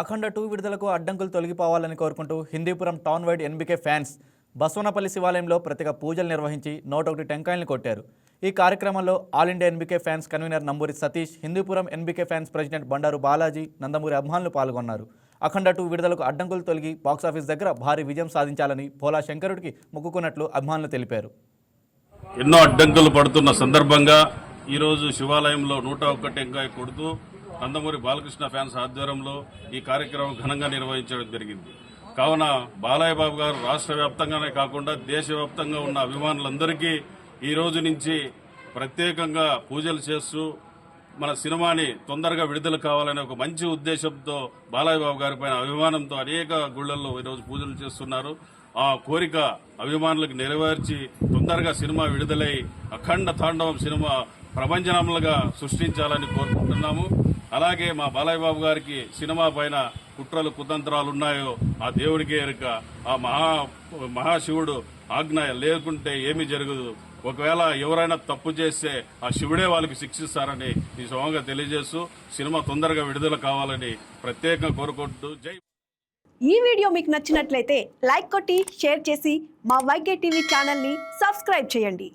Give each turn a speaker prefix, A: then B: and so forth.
A: అఖండ 2 విడుదలకు అడ్డంకులు తొలగిపోవాలని కోరుకుంటూ Hindupuram town wide NBK fans Basavanapalli శివాలయంలో ప్రత్యేక పూజలు నిర్వహించి 101 టెంకాయలను కొట్టారు. ఈ కార్యక్రమంలో all India NBK fans convener Namburi Satish, Hindupuram NBK fans president Bandaru Balaji, Nandamuri అభిమానులు పాల్గొన్నారు. అఖండ 2 విడుదలకు అడ్డంకులు తొలగి బాక్సాఫీస్ దగ్గర భారీ విజయం సాధించాలని పోలా శంకరుడికి మొక్కుకున్నట్లు అభిమానులు తెలిపారు.
B: ఎన్నో అడ్డంకులు పడుతున్న సందర్భంగా ఈరోజు శివాలయంలో 101 టెంకాయ కొడుతూ నందమూరి బాలకృష్ణ ఫ్యాన్స్ ఆధ్వర్యంలో ఈ కార్యక్రమం ఘనంగా నిర్వహించడం జరిగింది. కావున బాలయ్య బాబు గారు రాష్ట్ర వ్యాప్తంగానే కాకుండా దేశవ్యాప్తంగా ఉన్న అభిమానులందరికీ ఈ రోజు నుంచి ప్రత్యేకంగా పూజలు చేస్తూ మన సినిమాని తొందరగా విడుదల కావాలనే ఒక మంచి ఉద్దేశంతో బాలయ్య బాబు గారి పైన అభిమానంతో అనేక గుళ్లలో ఈరోజు పూజలు చేస్తున్నారు. ఆ కోరిక అభిమానులకు నెరవేర్చి తొందరగా సినిమా విడుదలై అఖండ తాండవం సినిమా ప్రపంచనములుగా సృష్టించాలని కోరుకుంటున్నాము. అలాగే మా బాలయ్య బాబు గారికి సినిమా పైన కుట్రలు కుతంత్రాలు ఉన్నాయో ఆ దేవుడికే ఎరుక. ఆ మహాశివుడు ఆజ్ఞ లేకుంటే ఏమీ జరగదు. ఒకవేళ ఎవరైనా తప్పు చేస్తే ఆ శివుడే వాళ్ళకి శిక్షిస్తారని ఈ సమయంగా తెలియజేస్తూ సినిమా తొందరగా విడుదల కావాలని ప్రత్యేకంగా కోరుకుంటూ జై.
C: ఈ వీడియో మీకు నచ్చినట్లయితే లైక్ కొట్టి షేర్ చేసి మా వైకే టీవీ ఛానల్ని సబ్స్క్రైబ్ చేయండి.